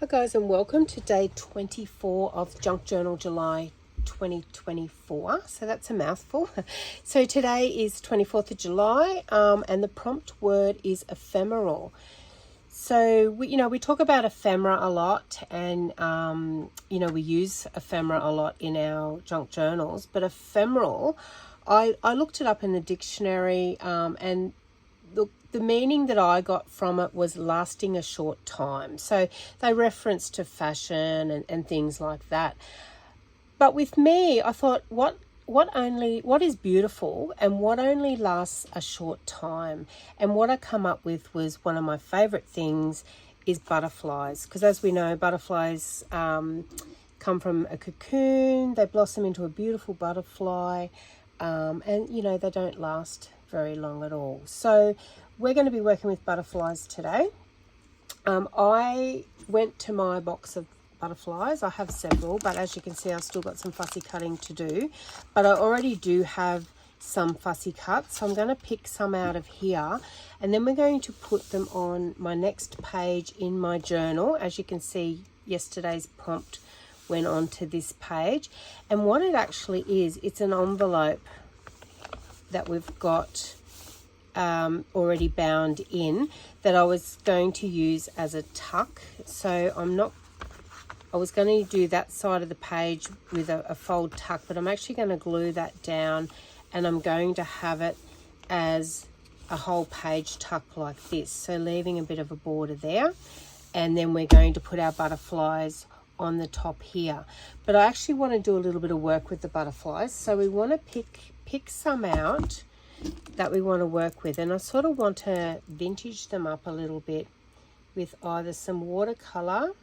Hi guys, and welcome to day 24 of Junk Journal July 2024. So that's a mouthful. So today is 24th of July and the prompt word is ephemeral. So we talk about ephemera a lot, and we use ephemera a lot in our junk journals, but ephemeral, I looked it up in the dictionary, and the meaning that I got from it was lasting a short time. So they reference to fashion and things like that. But with me, I thought, what is beautiful and what only lasts a short time? And what I come up with was one of my favorite things is butterflies. Because as we know, butterflies come from a cocoon, they blossom into a beautiful butterfly, and they don't last very long at all. So we're going to be working with butterflies today. I went to my box of butterflies. I have several, but as you can see, I've still got some fussy cutting to do. But I already do have some fussy cuts, so I'm going to pick some out of here, and then we're going to put them on my next page in my journal. As you can see, yesterday's prompt went on to this page, and what it actually is, it's an envelope that we've got already bound in that I was going to use as a tuck. So I was going to do that side of the page with a fold tuck, but I'm actually going to glue that down, and I'm going to have it as a whole page tuck like this, so leaving a bit of a border there, and then we're going to put our butterflies on the top here. But I actually want to do a little bit of work with the butterflies, so we want to pick some out that we want to work with, and I sort of want to vintage them up a little bit with either some watercolor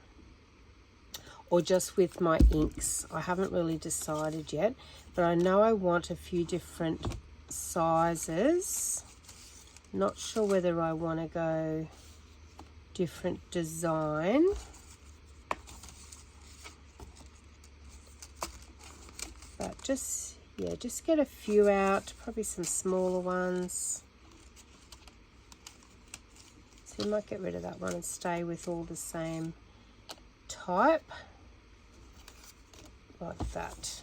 or just with my inks. I haven't really decided yet, but I know I want a few different sizes. Not sure whether I want to go different design. But just get a few out, probably some smaller ones. So you might get rid of that one and stay with all the same type, like that.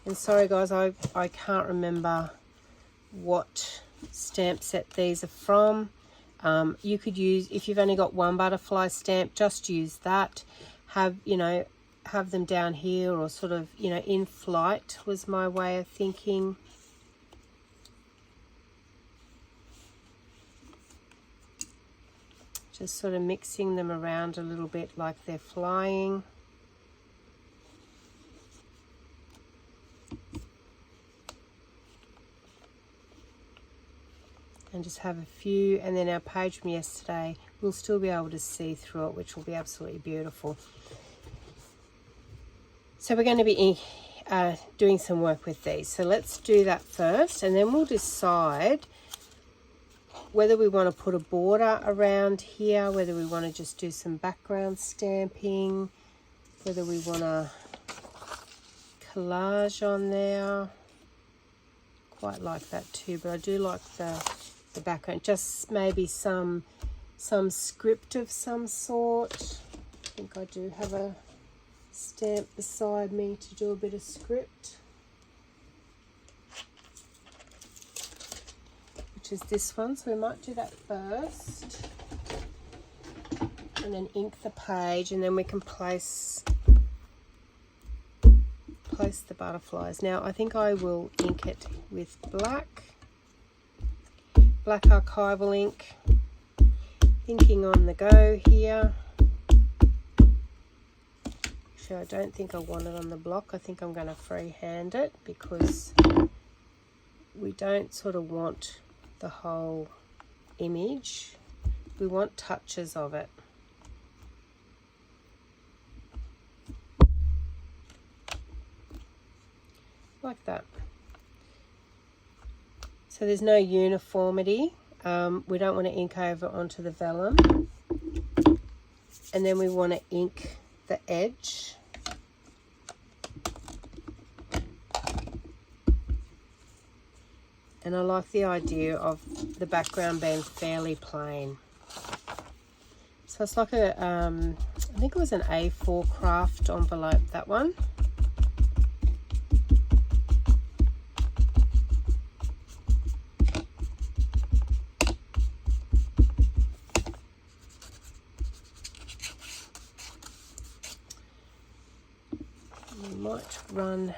And sorry guys, I can't remember what stamp set these are from. You could use, if you've only got one butterfly stamp, just use that. Have them down here, or sort of, in flight was my way of thinking. Just sort of mixing them around a little bit like they're flying. And just have a few, and then our page from yesterday, we'll still be able to see through it, which will be absolutely beautiful. So we're going to be doing some work with these. So let's do that first, and then we'll decide whether we want to put a border around here, whether we want to just do some background stamping, whether we want to collage on there. Quite like that too, but I do like the background. Just maybe some script of some sort. I think I do have a stamp beside me to do a bit of script, which is this one, so we might do that first and then ink the page, and then we can place the butterflies. Now I think I will ink it with black archival ink. Inking on the go here. I don't think I want it on the block. I think I'm going to freehand it, because we don't sort of want the whole image. We want touches of it. Like that. So there's no uniformity. We don't want to ink over onto the vellum. And then we want to ink the edge. And I like the idea of the background being fairly plain. So it's like a I think it was an A4 craft envelope, that one. We might run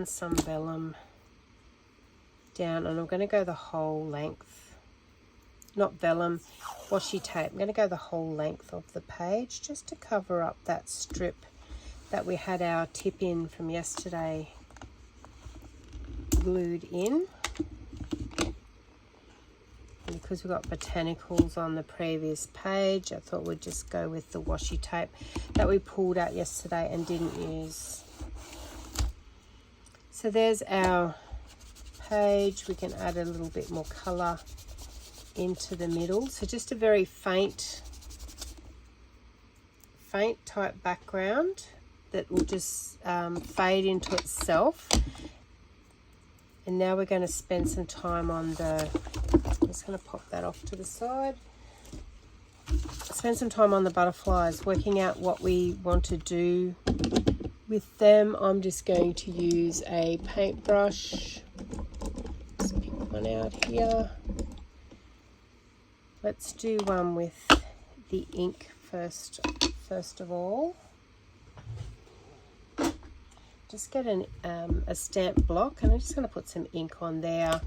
some vellum down, and I'm going to go the whole length, not vellum, washi tape. I'm going to go the whole length of the page just to cover up that strip that we had our tip in from yesterday glued in. And because we've got botanicals on the previous page, I thought we'd just go with the washi tape that we pulled out yesterday and didn't use. So there's our page. We can add a little bit more colour into the middle. So just a very faint type background that will just fade into itself. And now we're going to spend some time on the, I'm just going to pop that off to the side. Spend some time on the butterflies, working out what we want to do with them. I'm just going to use a paintbrush. Let's pick one out here. Let's do one with the ink first of all. Just get a stamp block, and I'm just going to put some ink on there.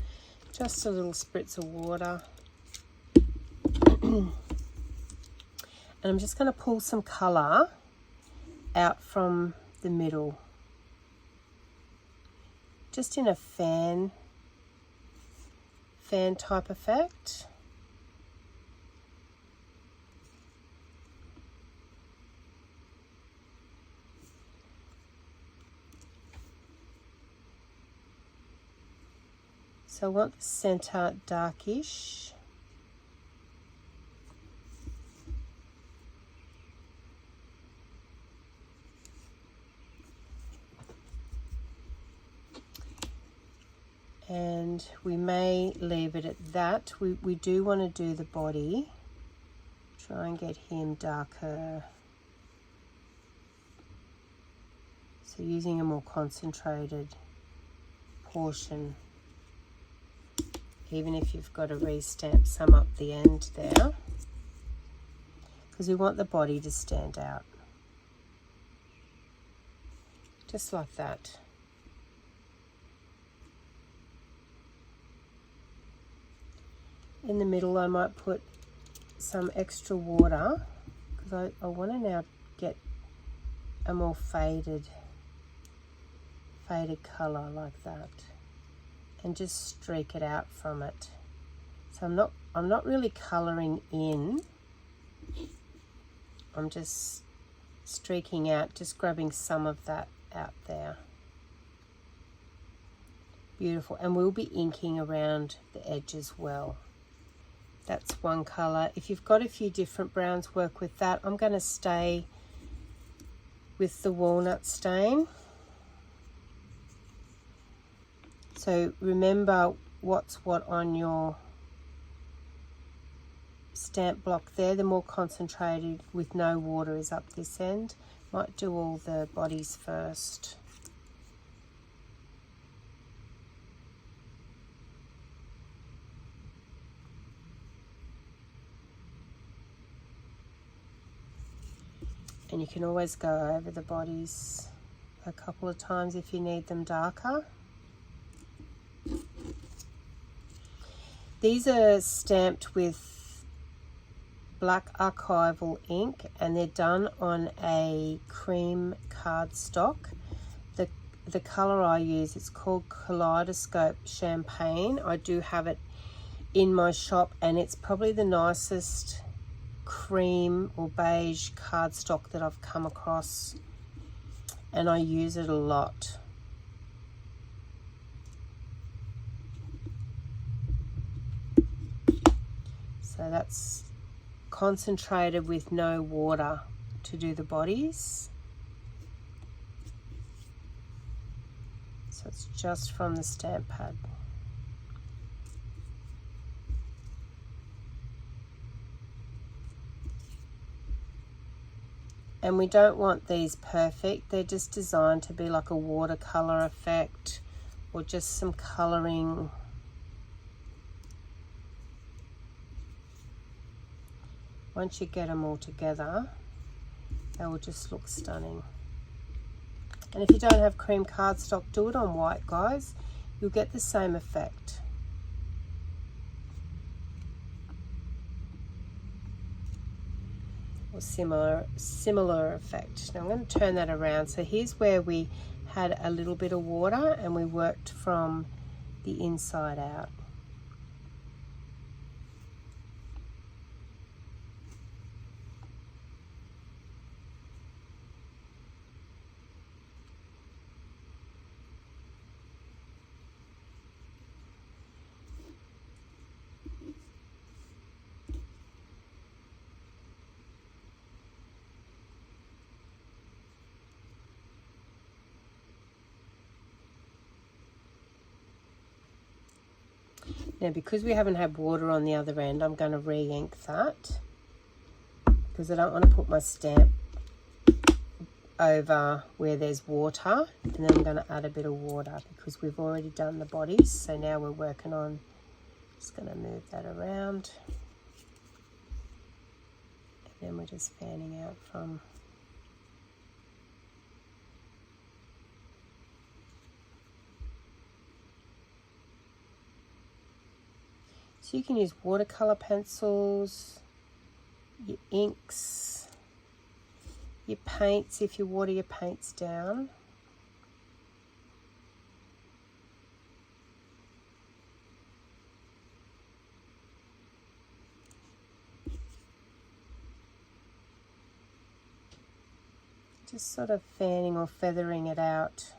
Just a little spritz of water. And I'm just going to pull some colour out from the middle, just in a fan type effect. So I want the center darkish. And we may leave it at that. We do want to do the body. Try and get him darker. So using a more concentrated portion. Even if you've got to re-stamp some up the end there. Because we want the body to stand out. Just like that. In the middle I might put some extra water because I want to now get a more faded colour like that, and just streak it out from it. So I'm not really colouring in, I'm just streaking out, just grabbing some of that out there. Beautiful. And we'll be inking around the edge as well. That's one colour. If you've got a few different browns, work with that. I'm going to stay with the walnut stain. So remember what's what on your stamp block there. The more concentrated with no water is up this end. Might do all the bodies first. And you can always go over the bodies a couple of times if you need them darker. These are stamped with black archival ink, and they're done on a cream cardstock. The colour I use, it's called Kaleidoscope Champagne. I do have it in my shop, and it's probably the nicest cream or beige cardstock that I've come across, and I use it a lot. So that's concentrated with no water to do the bodies. So it's just from the stamp pad. And we don't want these perfect. They're just designed to be like a watercolor effect or just some coloring. Once you get them all together, they will just look stunning. And if you don't have cream cardstock, do it on white, guys. You'll get the same effect. Or similar effect. Now I'm going to turn that around. So here's where we had a little bit of water and we worked from the inside out. Now, because we haven't had water on the other end, I'm going to re-ink that because I don't want to put my stamp over where there's water, and then I'm going to add a bit of water because we've already done the bodies. So now we're working on, just going to move that around, and then we're just fanning out from. So you can use watercolor pencils, your inks, your paints if you water your paints down. Just sort of fanning or feathering it out.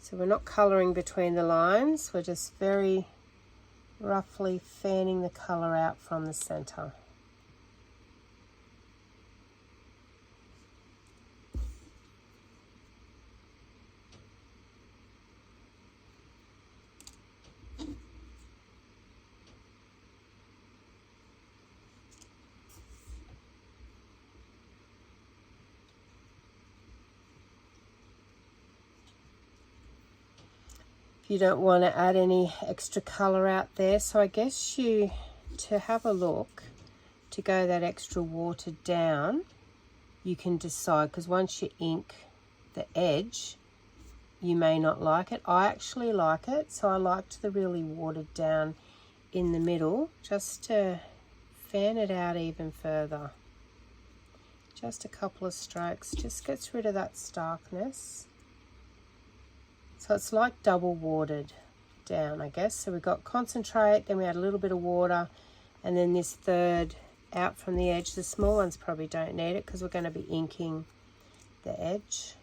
So we're not colouring between the lines, we're just very roughly fanning the colour out from the centre. You don't want to add any extra colour out there, so I guess to have a look, to go that extra water down, you can decide, because once you ink the edge, you may not like it. I actually like it, so I liked the really watered down in the middle, just to fan it out even further. Just a couple of strokes, just gets rid of that starkness. So it's like double watered down, I guess. So we've got concentrate, then we add a little bit of water, and then this third out from the edge. The small ones probably don't need it because we're going to be inking the edge.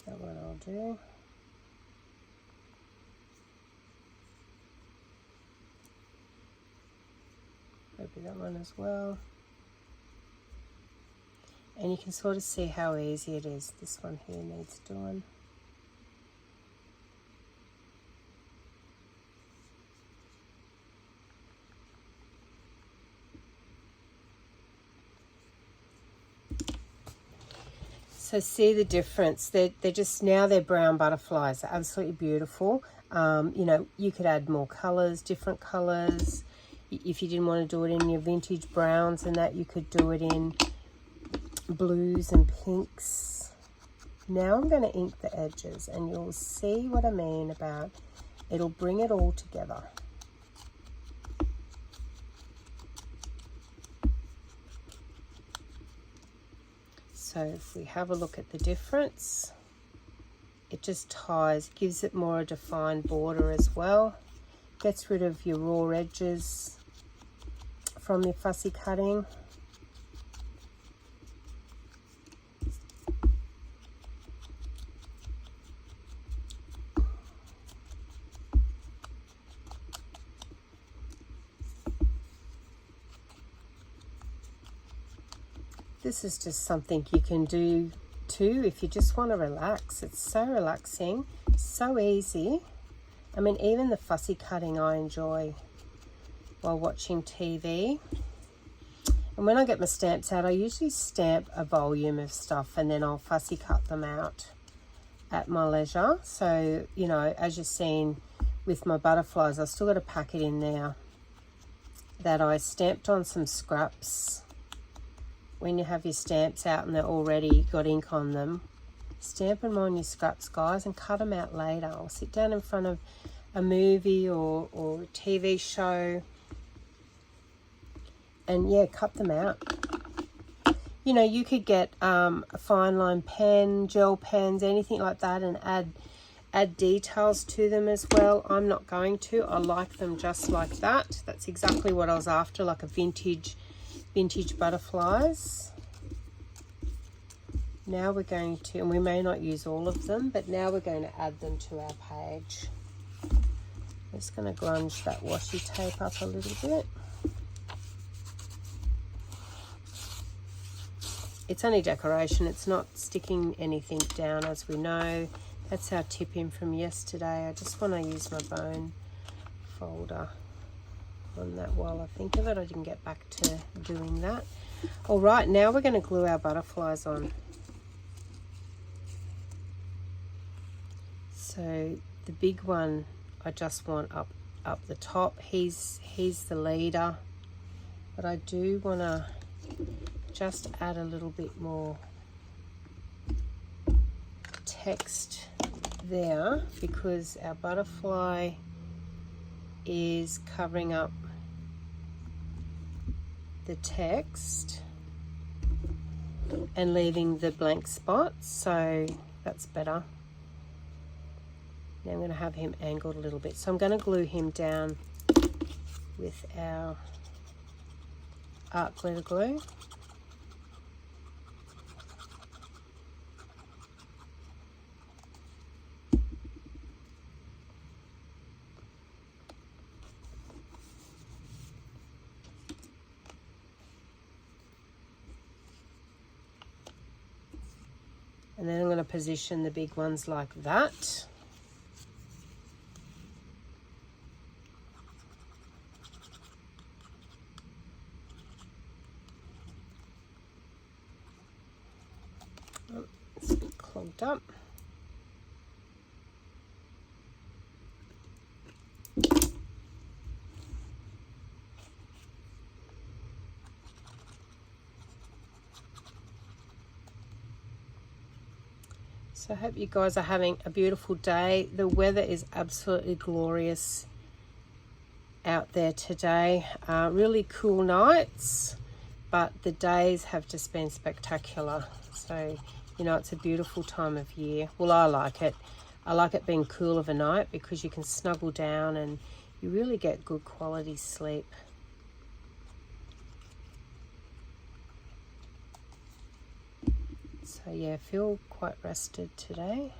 That one I'll do. Maybe that one as well. And you can sort of see how easy it is. This one here needs doing. So see the difference. They're just, now they're brown butterflies. They're absolutely beautiful. You know, you could add more colours, different colours. If you didn't want to do it in your vintage browns and that, you could do it in blues and pinks. Now I'm going to ink the edges and you'll see what I mean about it'll bring it all together. So if we have a look at the difference, it just ties, gives it more a defined border as well, gets rid of your raw edges from your fussy cutting. This is just something you can do too if you just want to relax. It's so relaxing, so easy. I mean, even the fussy cutting I enjoy while watching TV. And when I get my stamps out, I usually stamp a volume of stuff and then I'll fussy cut them out at my leisure. So, you know, as you've seen with my butterflies, I've still got a packet in there that I stamped on some scraps. When you have your stamps out and they're already got ink on them, stamp them on your scraps, guys, and cut them out later. Or sit down in front of a movie or a TV show and, yeah, cut them out. You know, you could get a fine line pen, gel pens, anything like that, and add details to them as well. I'm not going to. I like them just like that. That's exactly what I was after, like a vintage butterflies. Now we're going to, and we may not use all of them, but now we're going to add them to our page. I'm just going to grunge that washi tape up a little bit. It's only decoration, it's not sticking anything down, as we know. That's our tip in from yesterday. I just want to use my bone folder on that while I think of it. I didn't get back to doing that. All right, now we're going to glue our butterflies on. So the big one I just want up the top. He's the leader, but I do want to just add a little bit more text there because our butterfly is covering up the text and leaving the blank spots, so that's better. Now I'm going to have him angled a little bit, so I'm going to glue him down with our art glitter glue. And then I'm going to position the big ones like that. Oh, it's a bit clogged up. So I hope you guys are having a beautiful day. The weather is absolutely glorious out there today. Really cool nights, but the days have just been spectacular. So, you know, it's a beautiful time of year. Well, I like it. I like it being cool of a night because you can snuggle down and you really get good quality sleep. So yeah, I feel quite rested today.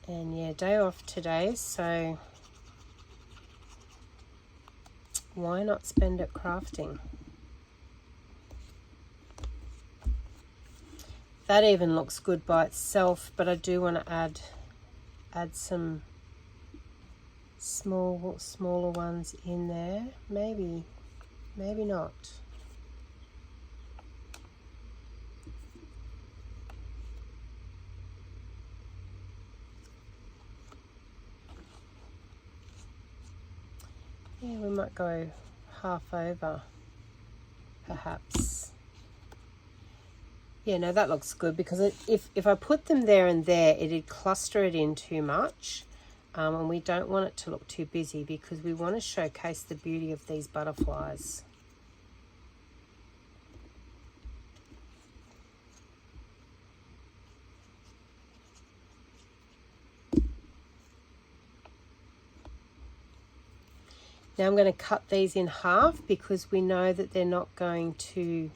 And yeah, day off today, so why not spend it crafting? That even looks good by itself, but I do want to add some smaller ones in there. Maybe not. Yeah, we might go half over, perhaps. Yeah, no, that looks good because if I put them there and there, it'd cluster it in too much. And we don't want it to look too busy because we want to showcase the beauty of these butterflies. Now I'm going to cut these in half because we know that they're not going to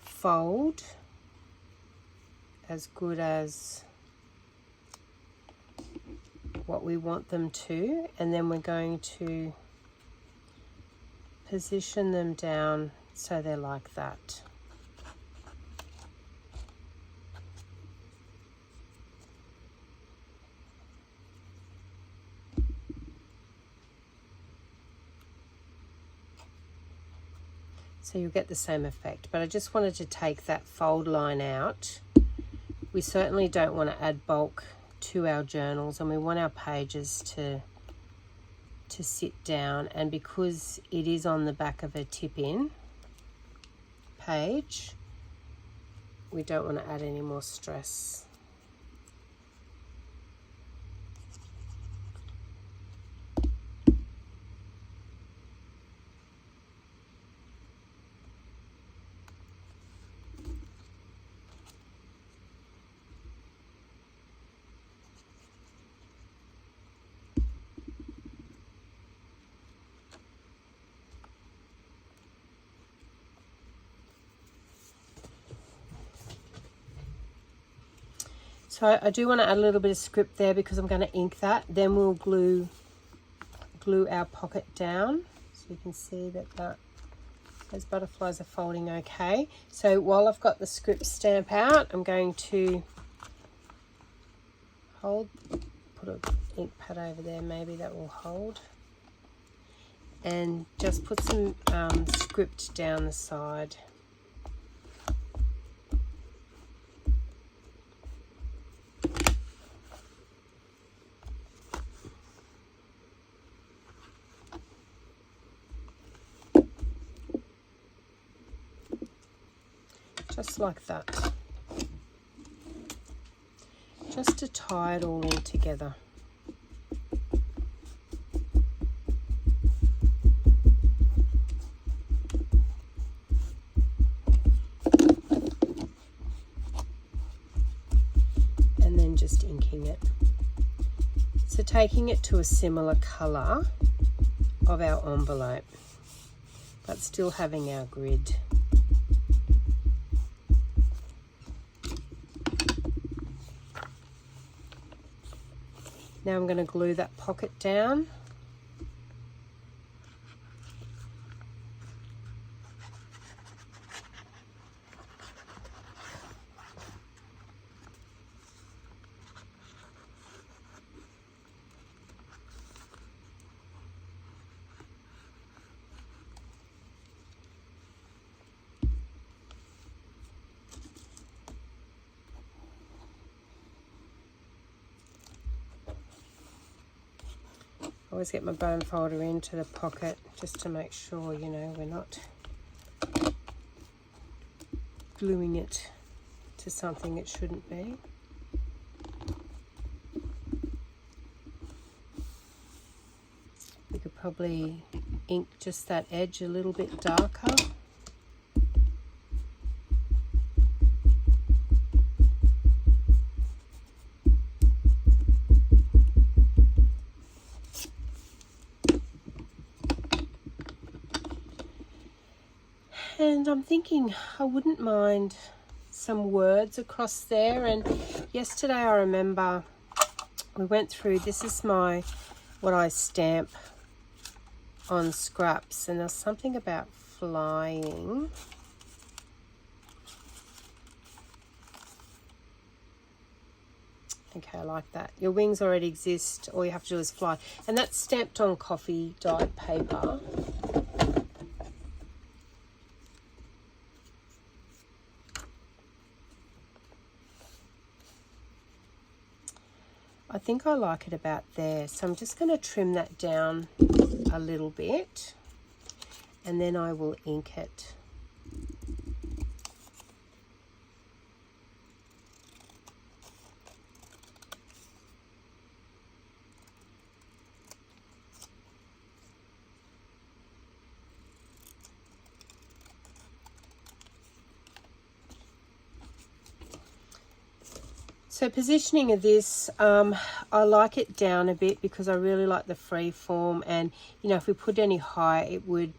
fold as good as what we want them to, and then we're going to position them down so they're like that. So you'll get the same effect. But I just wanted to take that fold line out. We certainly don't want to add bulk to our journals, and we want our pages to sit down. And because it is on the back of a tip-in page, we don't want to add any more stress. So I do want to add a little bit of script there because I'm going to ink that. Then we'll glue our pocket down. So you can see that those butterflies are folding okay. So while I've got the script stamp out, I'm going to put an ink pad over there, maybe that will hold. And just put some script down the side. Just like that, just to tie it all in together. And then just inking it. So taking it to a similar colour of our envelope, but still having our grid. Now I'm going to glue that pocket down. Always get my bone folder into the pocket just to make sure, you know, we're not gluing it to something it shouldn't be. We could probably ink just that edge a little bit darker. And I'm thinking I wouldn't mind some words across there. And yesterday I remember we went through, this is what I stamp on scraps, and there's something about flying. Okay, I like that. Your wings already exist, all you have to do is fly. And that's stamped on coffee dyed paper. I think I like it about there, so I'm just going to trim that down a little bit, and then I will ink it. So positioning of this, I like it down a bit because I really like the free form, and you know, if we put any higher it would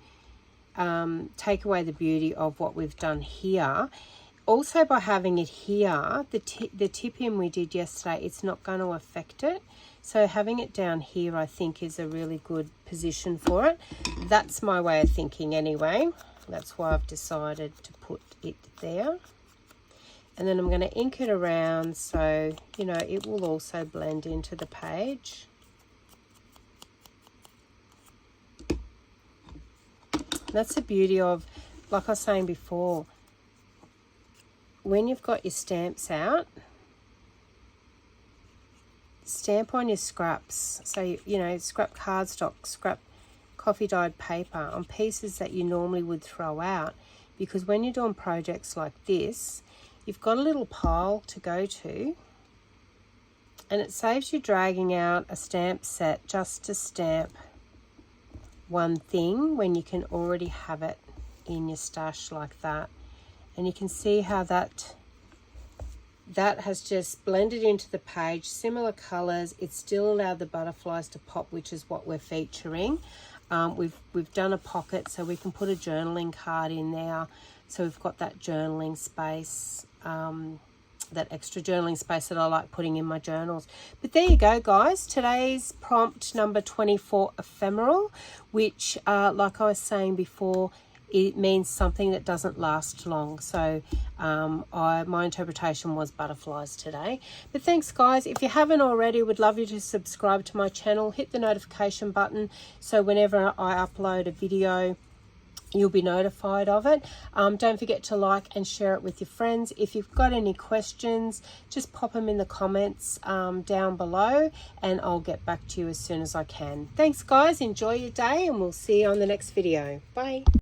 take away the beauty of what we've done here. Also by having it here, the tip-in we did yesterday, it's not going to affect it. So having it down here I think is a really good position for it. That's my way of thinking anyway. That's why I've decided to put it there. And then I'm going to ink it around so, you know, it will also blend into the page. That's the beauty of like I was saying before, when you've got your stamps out, stamp on your scraps. So, you know, scrap cardstock, scrap coffee dyed paper on pieces that you normally would throw out, because when you're doing projects like this, you've got a little pile to go to, and it saves you dragging out a stamp set just to stamp one thing when you can already have it in your stash like that. And you can see how that has just blended into the page, similar colors. It still allowed the butterflies to pop, which is what we're featuring. We've done a pocket so we can put a journaling card in there. So we've got that journaling space, that extra journaling space that I like putting in my journals. But there you go, guys. Today's prompt number 24, ephemeral, which, like I was saying before, it means something that doesn't last long. So my interpretation was butterflies today. But thanks, guys. If you haven't already, would love you to subscribe to my channel. Hit the notification button so whenever I upload a video, you'll be notified of it. Don't forget to like and share it with your friends. If you've got any questions, just pop them in the comments down below, and I'll get back to you as soon as I can. Thanks, guys. Enjoy your day, and we'll see you on the next video. Bye.